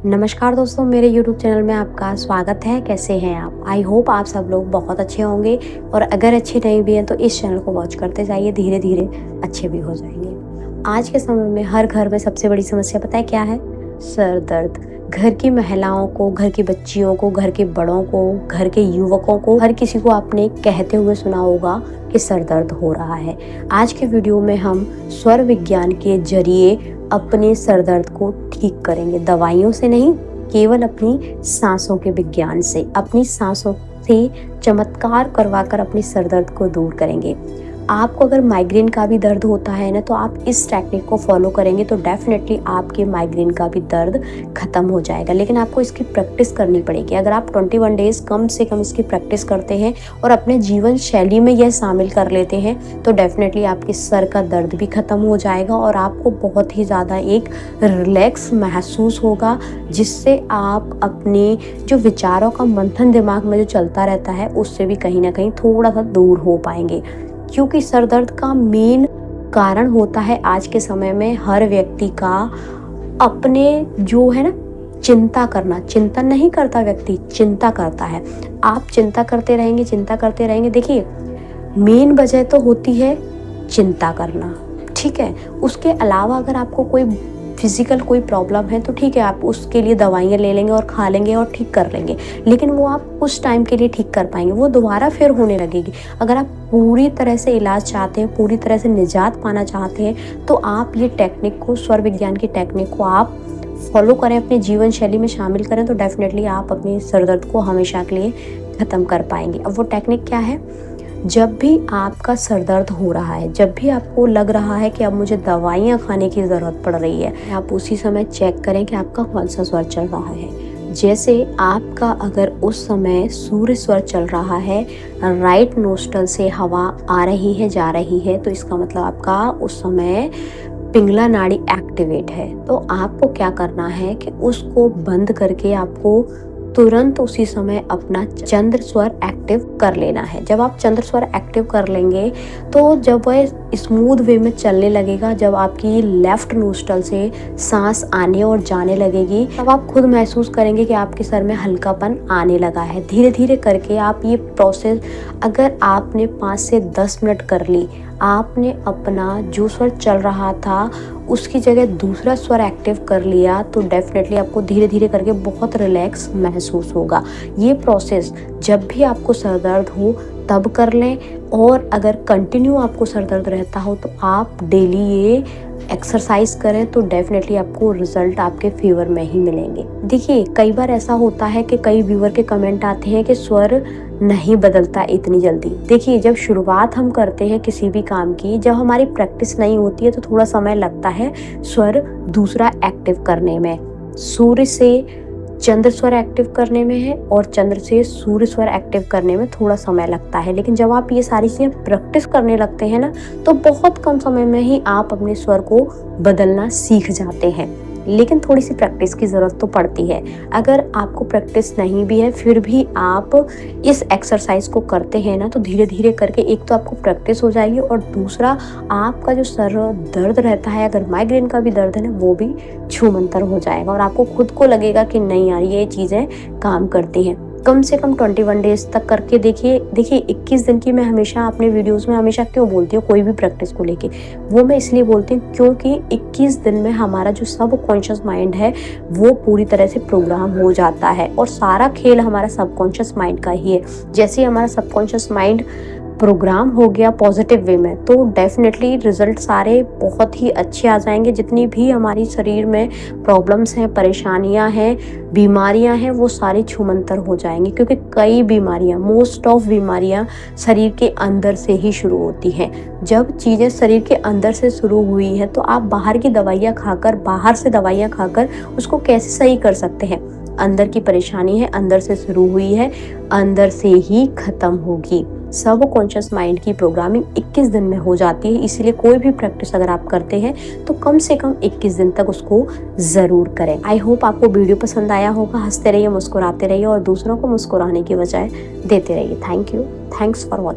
नमस्कार दोस्तों, मेरे YouTube चैनल में आपका स्वागत है। कैसे हैं आप? आई होप आप सब लोग बहुत अच्छे होंगे और अगर अच्छे नहीं भी हैं तो इस चैनल को वॉच करते जाइए, धीरे धीरे अच्छे भी हो जाएंगे। आज के समय में हर घर में सबसे बड़ी समस्या पता है क्या है? सर दर्द। घर की महिलाओं को, घर की बच्चियों को, घर के बड़ों को, घर के युवकों को, हर किसी को आपने कहते हुए सुना होगा कि सर दर्द हो रहा है। आज के वीडियो में हम स्वर विज्ञान के जरिए अपने सर दर्द को ठीक करेंगे, दवाइयों से नहीं, केवल अपनी सांसों के विज्ञान से, अपनी सांसों से चमत्कार करवाकर अपने सर दर्द को दूर करेंगे। आपको अगर माइग्रेन का भी दर्द होता है ना, तो आप इस टेक्निक को फॉलो करेंगे तो डेफिनेटली आपके माइग्रेन का भी दर्द खत्म हो जाएगा। लेकिन आपको इसकी प्रैक्टिस करनी पड़ेगी। अगर आप 21 डेज कम से कम इसकी प्रैक्टिस करते हैं और अपने जीवन शैली में यह शामिल कर लेते हैं तो डेफिनेटली आपके सर का दर्द भी खत्म हो जाएगा और आपको बहुत ही ज़्यादा एक रिलैक्स महसूस होगा, जिससे आप अपने जो विचारों का मंथन दिमाग में जो चलता रहता है उससे भी कहीं ना कहीं थोड़ा सा दूर हो पाएंगे। क्योंकि सर दर्द का मेन कारण होता है आज के समय में हर व्यक्ति का अपने जो है ना चिंता करना। चिंतन नहीं करता व्यक्ति, चिंता करता है। आप चिंता करते रहेंगे। देखिए, मेन वजह तो होती है चिंता करना, ठीक है। उसके अलावा अगर आपको कोई फिजिकल कोई प्रॉब्लम है तो ठीक है, आप उसके लिए दवाइयाँ ले लेंगे और खा लेंगे और ठीक कर लेंगे, लेकिन वो आप उस टाइम के लिए ठीक कर पाएंगे, वो दोबारा फिर होने लगेगी। अगर आप पूरी तरह से इलाज चाहते हैं, पूरी तरह से निजात पाना चाहते हैं तो आप ये टेक्निक को, स्वर विज्ञान की टेक्निक को आप फॉलो करें, अपने जीवन शैली में शामिल करें तो डेफिनेटली आप अपने सर दर्द को हमेशा के लिए ख़त्म कर पाएंगे। अब वो टेक्निक क्या है? जब भी आपका सर दर्द हो रहा है, जब भी आपको लग रहा है कि अब मुझे दवाइयाँ खाने की ज़रूरत पड़ रही है, आप उसी समय चेक करें कि आपका कौन सा स्वर चल रहा है। जैसे आपका अगर उस समय सूर्य स्वर चल रहा है, राइट नोस्ट्रल से हवा आ रही है, जा रही है, तो इसका मतलब आपका उस समय पिंगला नाड़ी एक्टिवेट है। तो आपको क्या करना है कि उसको बंद करके आपको तुरंत उसी समय अपना चंद्र स्वर एक्टिव कर लेना है। जब आप चंद्र स्वर एक्टिव कर लेंगे तो जब वह स्मूथ वे में चलने लगेगा, जब आपकी लेफ्ट नोस्ट्रल से सांस आने और जाने लगेगी, तब आप खुद महसूस करेंगे कि आपके सर में हल्कापन आने लगा है। धीरे धीरे करके आप ये प्रोसेस अगर आपने 5 से 10 मिनट कर ली, आपने अपना जो स्वर चल रहा था उसकी जगह दूसरा स्वर एक्टिव कर लिया, तो डेफिनेटली आपको धीरे धीरे करके बहुत रिलैक्स महसूस होगा। ये प्रोसेस जब भी आपको सर दर्द हो तब कर लें, और अगर कंटिन्यू आपको सर दर्द रहता हो तो आप डेली ये एक्सरसाइज करें तो डेफिनेटली आपको रिजल्ट आपके फेवर में ही मिलेंगे। देखिए, कई बार ऐसा होता है कि कई व्यूअर के कमेंट आते हैं कि स्वर नहीं बदलता इतनी जल्दी। देखिए, जब शुरुआत हम करते हैं किसी भी काम की, जब हमारी प्रैक्टिस नहीं होती है तो थोड़ा समय लगता है स्वर दूसरा एक्टिव करने में। सूर्य से चंद्र स्वर एक्टिव करने में है और चंद्र से सूर्य स्वर एक्टिव करने में थोड़ा समय लगता है, लेकिन जब आप ये सारी चीज़ें प्रैक्टिस करने लगते हैं ना, तो बहुत कम समय में ही आप अपने स्वर को बदलना सीख जाते हैं। लेकिन थोड़ी सी प्रैक्टिस की ज़रूरत तो पड़ती है। अगर आपको प्रैक्टिस नहीं भी है फिर भी आप इस एक्सरसाइज को करते हैं ना, तो धीरे धीरे करके एक तो आपको प्रैक्टिस हो जाएगी और दूसरा आपका जो सर दर्द रहता है, अगर माइग्रेन का भी दर्द है ना, वो भी छूमंतर हो जाएगा और आपको खुद को लगेगा कि नहीं यार, ये चीज़ें काम करती हैं। कम से कम 21 डेज तक करके देखिए। 21 दिन की मैं हमेशा अपने वीडियोस में हमेशा क्यों बोलती हूँ कोई भी प्रैक्टिस को लेके, वो मैं इसलिए बोलती हूँ क्योंकि 21 दिन में हमारा जो सबकॉन्शियस माइंड है वो पूरी तरह से प्रोग्राम हो जाता है और सारा खेल हमारा सबकॉन्शियस माइंड का ही है। जैसे ही हमारा सबकॉन्शियस माइंड प्रोग्राम हो गया पॉजिटिव वे में, तो डेफिनेटली रिजल्ट सारे बहुत ही अच्छे आ जाएंगे। जितनी भी हमारी शरीर में प्रॉब्लम्स हैं, परेशानियां हैं, बीमारियां हैं, वो सारी छूमंतर हो जाएंगी। क्योंकि कई बीमारियां, मोस्ट ऑफ बीमारियां शरीर के अंदर से ही शुरू होती हैं। जब चीज़ें शरीर के अंदर से शुरू हुई हैं तो आप बाहर की दवाइयाँ खाकर, बाहर से दवाइयाँ खाकर उसको कैसे सही कर सकते हैं? अंदर की परेशानी है, अंदर से शुरू हुई है, अंदर से ही खत्म होगी। सबकॉन्शियस माइंड की प्रोग्रामिंग 21 दिन में हो जाती है। इसीलिए कोई भी प्रैक्टिस अगर आप करते हैं तो कम से कम 21 दिन तक उसको ज़रूर करें। आई होप आपको वीडियो पसंद आया होगा। हंसते रहिए, मुस्कुराते रहिए और दूसरों को मुस्कुराने की बजाय देते रहिए। Thank you. Thanks for watching.